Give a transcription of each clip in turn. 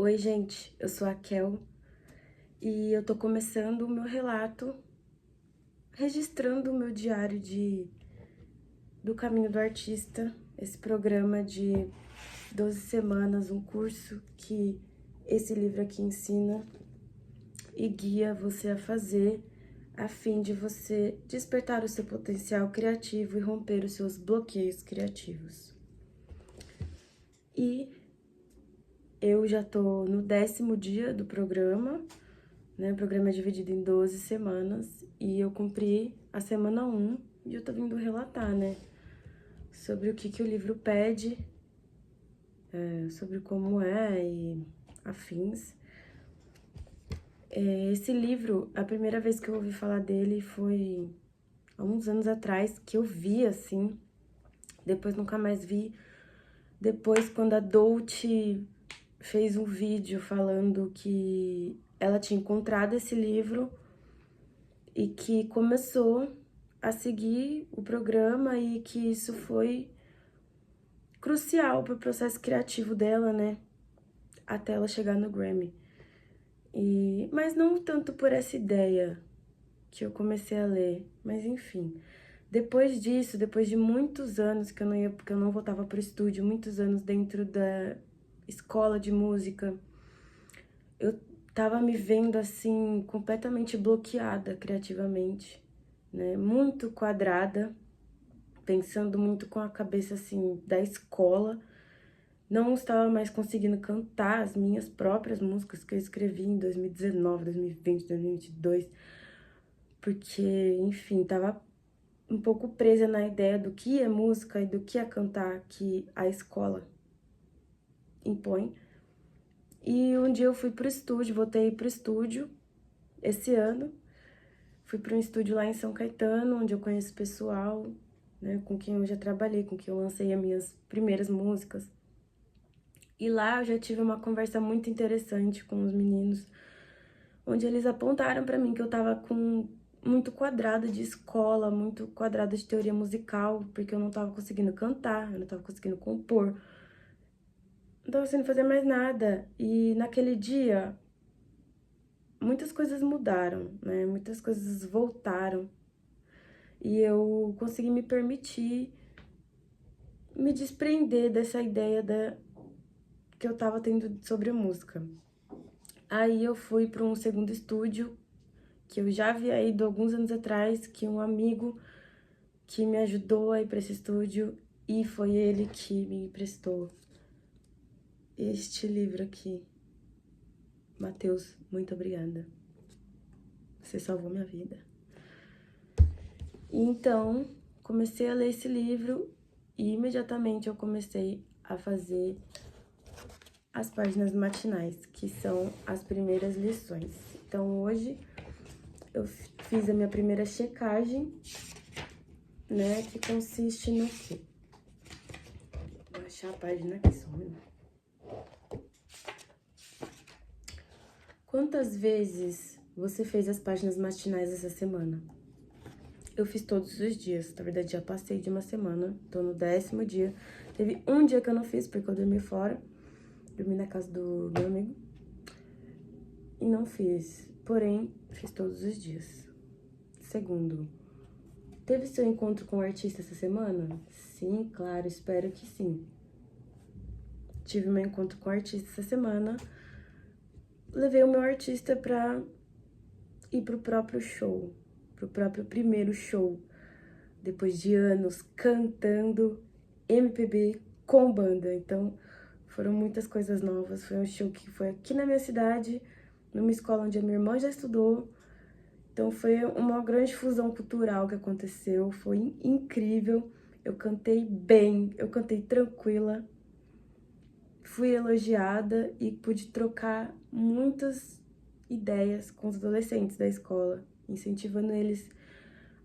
Oi, gente, eu sou a Kel e eu tô começando o meu relato, registrando o meu diário do caminho do artista, esse programa de 12 semanas, um curso que esse livro aqui ensina e guia você a fazer, a fim de você despertar o seu potencial criativo e romper os seus bloqueios criativos. E eu já tô no 10º dia do programa, né? O programa é dividido em 12 semanas e eu cumpri a semana 1 e eu tô vindo relatar, né? Sobre o que o livro pede, sobre como é e afins. Esse livro, a primeira vez que eu ouvi falar dele foi há uns anos atrás, que eu vi, assim, depois nunca mais vi. Depois, quando a Dolce fez um vídeo falando que ela tinha encontrado esse livro e que começou a seguir o programa e que isso foi crucial para o processo criativo dela, né? Até ela chegar no Grammy. Mas não tanto por essa ideia que eu comecei a ler, mas enfim. Depois disso, depois de muitos anos que eu não ia, porque eu não voltava pro estúdio, muitos anos dentro da escola de música, eu tava me vendo assim completamente bloqueada criativamente, né? Muito quadrada, pensando muito com a cabeça assim da escola. Não estava mais conseguindo cantar as minhas próprias músicas que eu escrevi em 2019, 2020, 2022, porque, enfim, tava um pouco presa na ideia do que é música e do que é cantar que a escola impõe. E um dia eu fui pro estúdio, voltei pro estúdio esse ano. Fui para um estúdio lá em São Caetano, onde eu conheço pessoal, né, com quem eu já trabalhei, com quem eu lancei as minhas primeiras músicas. E lá eu já tive uma conversa muito interessante com os meninos, onde eles apontaram para mim que eu tava com muito quadrada de escola, muito quadrada de teoria musical, porque eu não tava conseguindo cantar, eu não tava conseguindo compor, não tava conseguindo fazer mais nada. E naquele dia, muitas coisas mudaram, né? Muitas coisas voltaram. E eu consegui me permitir me desprender dessa ideia que eu tava tendo sobre a música. Aí eu fui para um segundo estúdio, que eu já havia ido alguns anos atrás, que um amigo que me ajudou a ir para esse estúdio, e foi ele que me emprestou este livro aqui. Matheus, muito obrigada. Você salvou minha vida. Então, comecei a ler esse livro e imediatamente eu comecei a fazer as páginas matinais, que são as primeiras lições. Então, hoje eu fiz a minha primeira checagem, né, que consiste no quê? Vou achar a página aqui, só um minuto. Quantas vezes você fez as páginas matinais essa semana? Eu fiz todos os dias, na verdade já passei de uma semana, tô no 10º dia. Teve um dia que eu não fiz, porque eu dormi fora, dormi na casa do meu amigo, e não fiz, porém, fiz todos os dias. Segundo, teve seu encontro com o artista essa semana? Sim, claro, espero que sim. Tive meu encontro com o artista essa semana, levei o meu artista pra ir pro próprio show, pro próprio primeiro show, depois de anos cantando MPB com banda. Então, foram muitas coisas novas. Foi um show que foi aqui na minha cidade, numa escola onde a minha irmã já estudou. Então, foi uma grande fusão cultural que aconteceu. Foi incrível. Eu cantei bem, eu cantei tranquila. Fui elogiada e pude trocar muitas ideias com os adolescentes da escola, incentivando eles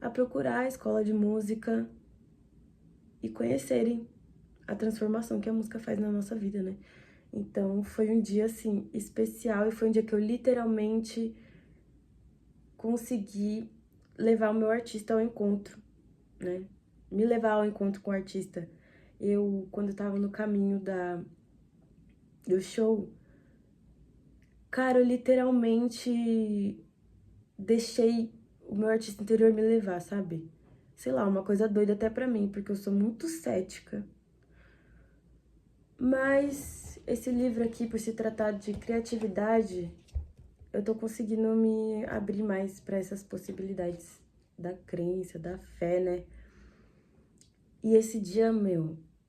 a procurar a escola de música e conhecerem a transformação que a música faz na nossa vida, né? Então, foi um dia, assim, especial e foi um dia que eu literalmente consegui levar o meu artista ao encontro, né? Me levar ao encontro com o artista. Quando eu tava no caminho do show, Cara, eu literalmente deixei o meu artista interior me levar, sabe? Sei lá, uma coisa doida até pra mim, porque eu sou muito cética. Mas esse livro aqui, por se tratar de criatividade, eu tô conseguindo me abrir mais pra essas possibilidades da crença, da fé, né? E esse dia,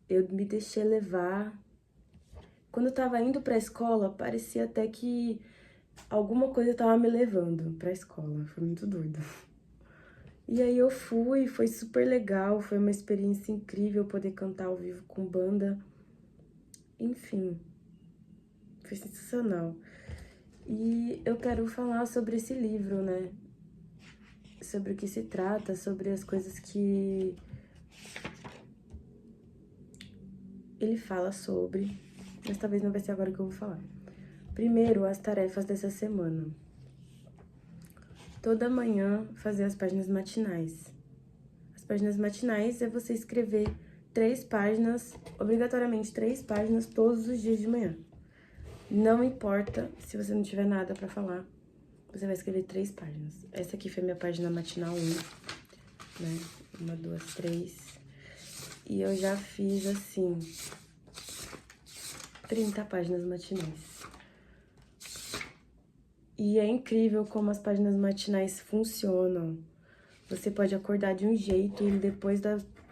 eu me deixei levar. Quando eu tava indo pra escola, parecia até que alguma coisa tava me levando pra escola. Foi muito doido. E aí eu fui, foi super legal, foi uma experiência incrível poder cantar ao vivo com banda. Enfim, foi sensacional. E eu quero falar sobre esse livro, né? Sobre o que se trata, sobre as coisas que ele fala sobre, mas talvez não vai ser agora que eu vou falar. Primeiro, as tarefas dessa semana. Toda manhã fazer as páginas matinais. As páginas matinais é você escrever 3 páginas, obrigatoriamente 3 páginas todos os dias de manhã. Não importa se você não tiver nada pra falar, você vai escrever 3 páginas. Essa aqui foi minha página matinal 1, né? 1, 2, 3. E eu já fiz, assim, 30 páginas matinais. E é incrível como as páginas matinais funcionam. Você pode acordar de um jeito e depois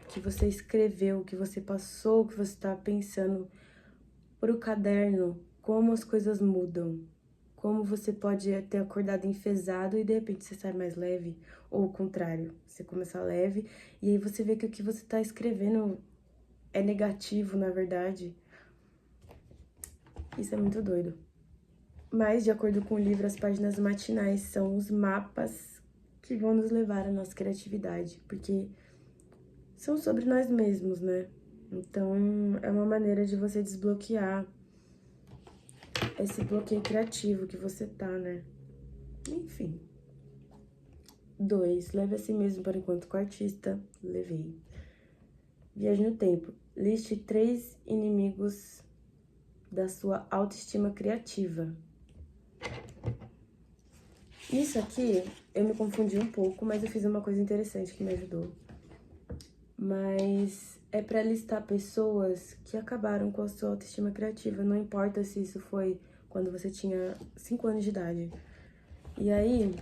que você escreveu, que você passou, que você tá pensando pro caderno, como as coisas mudam. Como você pode ter acordado enfesado e de repente você sai mais leve, ou o contrário, você começa leve e aí você vê que o que você tá escrevendo é negativo, na verdade. Isso é muito doido. Mas, de acordo com o livro, as páginas matinais são os mapas que vão nos levar à nossa criatividade, porque são sobre nós mesmos, né? Então, é uma maneira de você desbloquear esse bloqueio criativo que você tá, né? Enfim. 2, leve a si mesmo para enquanto com o artista. Levei. Viaje no tempo. Liste 3 inimigos da sua autoestima criativa. Isso aqui, eu me confundi um pouco, mas eu fiz uma coisa interessante que me ajudou. Mas é pra listar pessoas que acabaram com a sua autoestima criativa. Não importa se isso foi quando você tinha 5 anos de idade. E aí,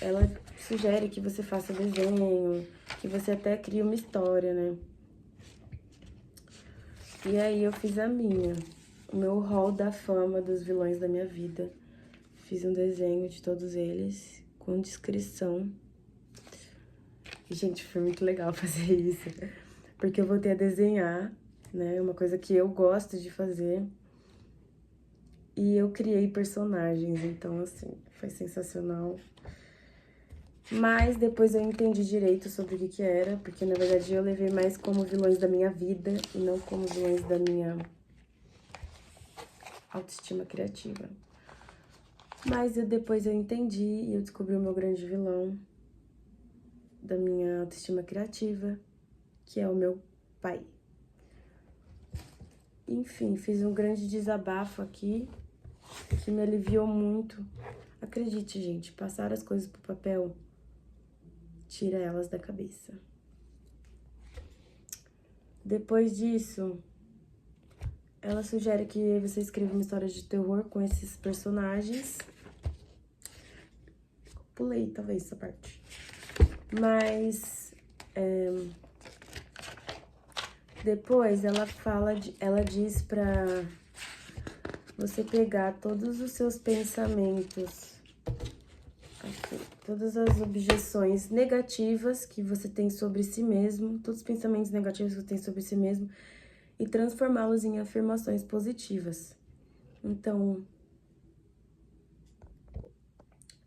ela sugere que você faça desenho, que você até crie uma história, né? E aí eu fiz a minha, o meu hall da fama dos vilões da minha vida. Fiz um desenho de todos eles, com descrição. E, gente, foi muito legal fazer isso, porque eu voltei a desenhar, né? Uma coisa que eu gosto de fazer. E eu criei personagens, então, assim, foi sensacional. Mas depois eu entendi direito sobre o que era, porque, na verdade, eu levei mais como vilões da minha vida e não como vilões da minha autoestima criativa. Mas depois eu entendi e eu descobri o meu grande vilão da minha autoestima criativa, que é o meu pai. Enfim, fiz um grande desabafo aqui, que me aliviou muito. Acredite, gente, passar as coisas pro papel tira elas da cabeça. Depois disso, ela sugere que você escreva uma história de terror com esses personagens. Pulei, talvez, essa parte. Mas, depois ela diz pra você pegar todos os seus pensamentos, aqui, todas as objeções negativas que você tem sobre si mesmo, todos os pensamentos negativos que você tem sobre si mesmo, e transformá-los em afirmações positivas. Então,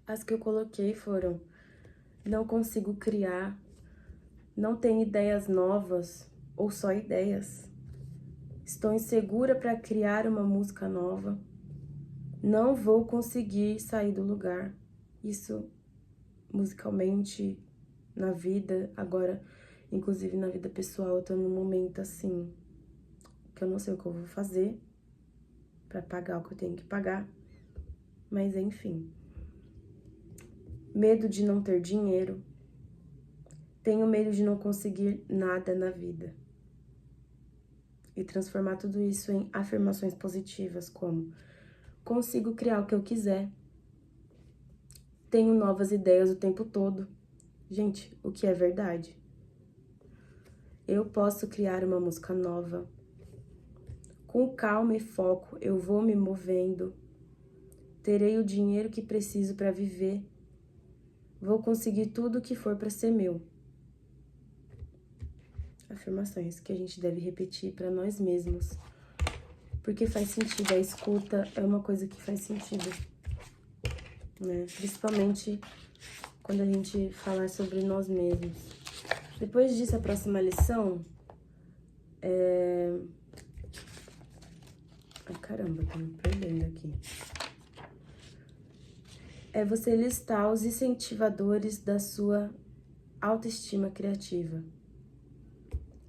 as que eu coloquei foram: não consigo criar, não tenho ideias novas ou só ideias, estou insegura para criar uma música nova, não vou conseguir sair do lugar. Isso musicalmente, na vida, agora, inclusive na vida pessoal, eu tô num momento assim, que eu não sei o que eu vou fazer pra pagar o que eu tenho que pagar. Mas enfim. Medo de não ter dinheiro. Tenho medo de não conseguir nada na vida. E transformar tudo isso em afirmações positivas, como: consigo criar o que eu quiser. Tenho novas ideias o tempo todo. Gente, o que é verdade? Eu posso criar uma música nova. Com calma e foco, eu vou me movendo. Terei o dinheiro que preciso para viver. Vou conseguir tudo o que for para ser meu. Afirmações que a gente deve repetir para nós mesmos. Porque faz sentido, a escuta é uma coisa que faz sentido, né? Principalmente quando a gente falar sobre nós mesmos. Depois disso, a próxima lição é... Ai, caramba, tô me perdendo aqui. É você listar os incentivadores da sua autoestima criativa.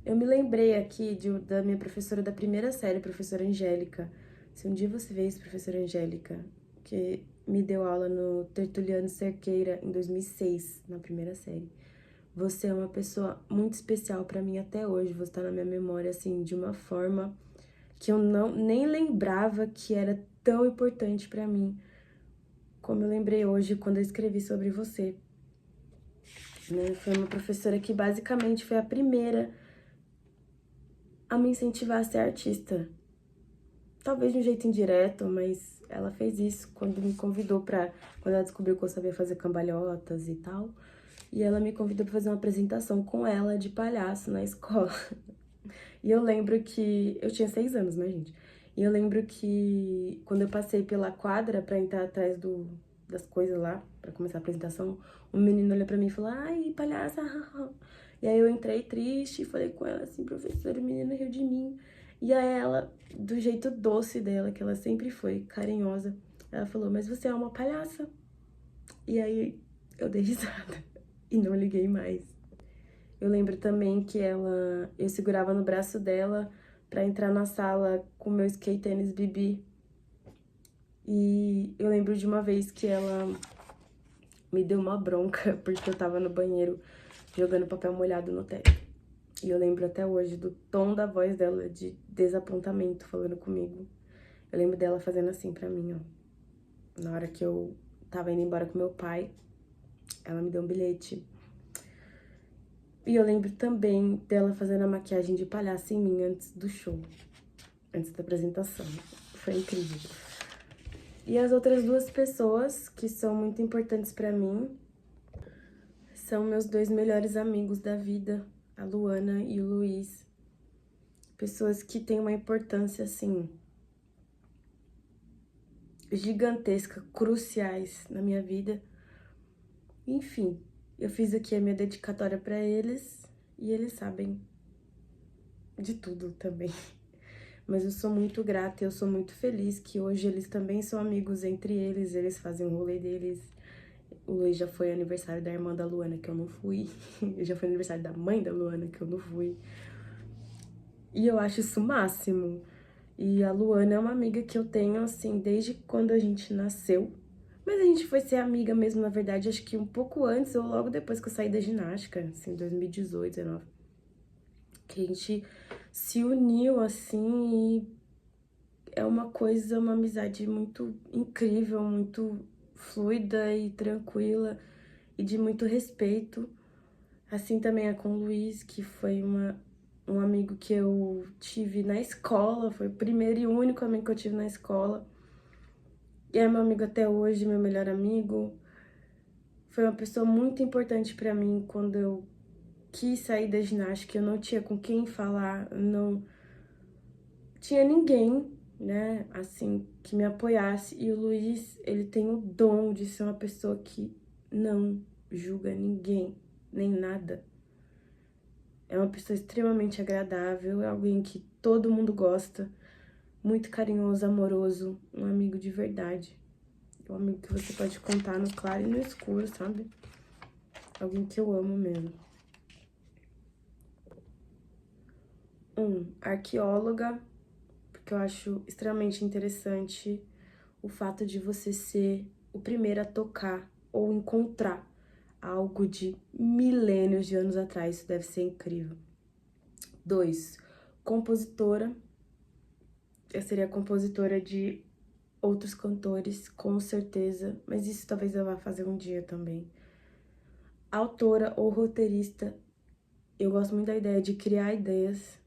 Eu me lembrei aqui da minha professora da primeira série, professora Angélica. Se um dia você vê isso, professora Angélica, que me deu aula no Tertuliano Cerqueira em 2006, na primeira série. Você é uma pessoa muito especial pra mim até hoje. Você tá na minha memória, assim, de uma forma que eu nem lembrava que era tão importante pra mim, como eu lembrei hoje quando eu escrevi sobre você. Né? Foi uma professora que basicamente foi a primeira a me incentivar a ser artista. Talvez de um jeito indireto, mas ela fez isso quando me convidou pra... Quando ela descobriu que eu sabia fazer cambalhotas e tal. E ela me convidou pra fazer uma apresentação com ela de palhaço na escola. E eu lembro que... Eu tinha 6 anos, né, gente? E eu lembro que quando eu passei pela quadra pra entrar atrás das coisas lá, pra começar a apresentação, um menino olhou pra mim e falou: ai, palhaça. E aí eu entrei triste e falei com ela assim: professora, o menino riu de mim. E aí ela, do jeito doce dela, que ela sempre foi, carinhosa, ela falou: mas você é uma palhaça. E aí eu dei risada e não liguei mais. Eu lembro também que eu segurava no braço dela pra entrar na sala com meu skate tênis Bibi. E eu lembro de uma vez que ela me deu uma bronca porque eu tava no banheiro jogando papel molhado no teto. E eu lembro até hoje do tom da voz dela, de desapontamento, falando comigo. Eu lembro dela fazendo assim pra mim, ó. Na hora que eu tava indo embora com meu pai, ela me deu um bilhete. E eu lembro também dela fazendo a maquiagem de palhaço em mim antes do show. Antes da apresentação. Foi incrível. E as outras 2 pessoas que são muito importantes pra mim são meus 2 melhores amigos da vida, a Luana e o Luiz. Pessoas que têm uma importância, assim, gigantesca, cruciais na minha vida. Enfim, eu fiz aqui a minha dedicatória pra eles e eles sabem de tudo também. Mas eu sou muito grata e eu sou muito feliz que hoje eles também são amigos entre eles fazem o rolê deles. O Luiz já foi aniversário da irmã da Luana, que eu não fui. Já foi aniversário da mãe da Luana, que eu não fui. E eu acho isso o máximo. E a Luana é uma amiga que eu tenho, assim, desde quando a gente nasceu. Mas a gente foi ser amiga mesmo, na verdade, acho que um pouco antes ou logo depois que eu saí da ginástica, assim, 2018, 19. Que a gente se uniu, assim, e é uma coisa, uma amizade muito incrível, muito fluida e tranquila e de muito respeito. Assim também é com o Luiz, que foi um amigo que eu tive na escola, foi o primeiro e único amigo que eu tive na escola. E é meu amigo até hoje, meu melhor amigo. Foi uma pessoa muito importante pra mim quando eu quis sair da ginástica, eu não tinha com quem falar, não tinha ninguém, né, assim, que me apoiasse. E o Luiz, ele tem o dom de ser uma pessoa que não julga ninguém, nem nada. É uma pessoa extremamente agradável, é alguém que todo mundo gosta, muito carinhoso, amoroso, um amigo de verdade. Um amigo que você pode contar no claro e no escuro, sabe? Alguém que eu amo mesmo. Arqueóloga, porque eu acho extremamente interessante o fato de você ser o primeiro a tocar ou encontrar algo de milênios de anos atrás, isso deve ser incrível. 2, compositora. Eu seria compositora de outros cantores, com certeza, mas isso talvez eu vá fazer um dia também. Autora ou roteirista, eu gosto muito da ideia de criar ideias,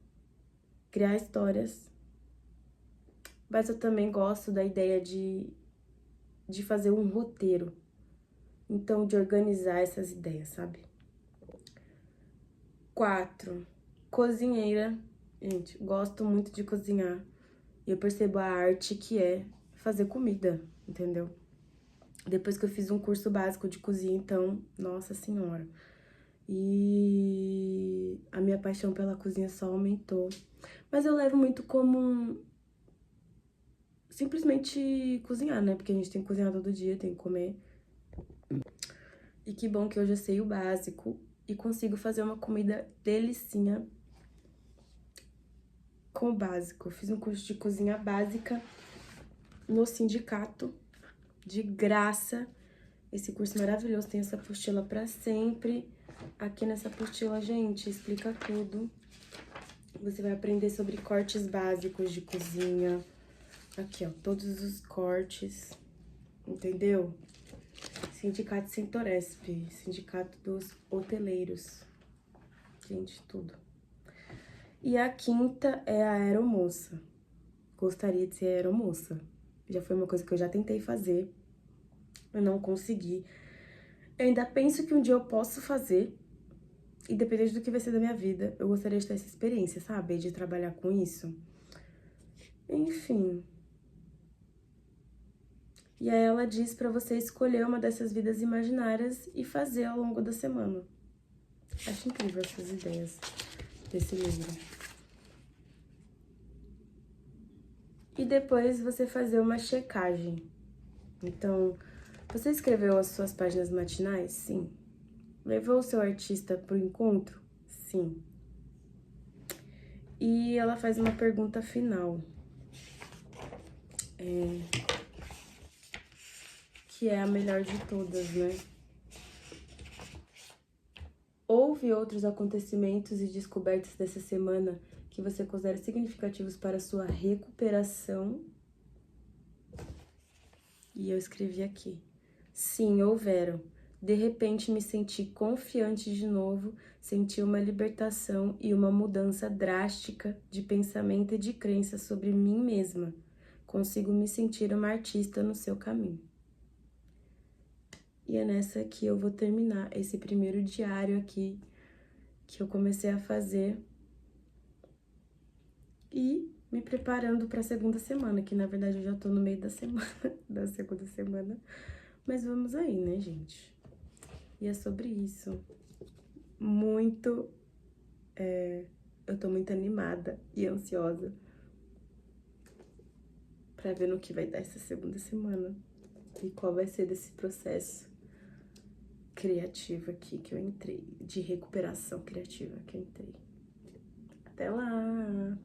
criar histórias, mas eu também gosto da ideia de fazer um roteiro, então de organizar essas ideias, sabe? 4, cozinheira. Gente, gosto muito de cozinhar e eu percebo a arte que é fazer comida, entendeu? Depois que eu fiz um curso básico de cozinha, então, nossa senhora. E a minha paixão pela cozinha só aumentou. Mas eu levo muito como simplesmente cozinhar, né? Porque a gente tem que cozinhar todo dia, tem que comer. E que bom que hoje eu sei o básico e consigo fazer uma comida delicinha com o básico. Eu fiz um curso de cozinha básica no sindicato, de graça. Esse curso maravilhoso, tem essa apostila pra sempre. Aqui nessa apostila, gente, explica tudo. Você vai aprender sobre cortes básicos de cozinha. Aqui, ó, todos os cortes, entendeu? Sindicato Centoresp, Sindicato dos Hoteleiros. Gente, tudo. E a quinta é a aeromoça. Gostaria de ser aeromoça. Já foi uma coisa que eu já tentei fazer, eu não consegui. Eu ainda penso que um dia eu posso fazer, independente do que vai ser da minha vida, eu gostaria de ter essa experiência, sabe? De trabalhar com isso. Enfim. E aí ela diz pra você escolher uma dessas vidas imaginárias e fazer ao longo da semana. Acho incrível essas ideias desse livro. E depois você fazer uma checagem. Então, você escreveu as suas páginas matinais? Sim. Levou o seu artista pro encontro? Sim. E ela faz uma pergunta final. Que é a melhor de todas, né? Houve outros acontecimentos e descobertas dessa semana que você considera significativos para a sua recuperação? E eu escrevi aqui. Sim, houveram. De repente me senti confiante de novo, senti uma libertação e uma mudança drástica de pensamento e de crença sobre mim mesma. Consigo me sentir uma artista no seu caminho. E é nessa que eu vou terminar esse primeiro diário aqui que eu comecei a fazer e me preparando para a segunda semana, que na verdade eu já tô no meio da semana, da segunda semana, mas vamos aí, né, gente? E é sobre isso. Muito, eu tô muito animada e ansiosa para ver no que vai dar essa segunda semana e qual vai ser desse processo criativo aqui que eu entrei, de recuperação criativa que eu entrei. Até lá!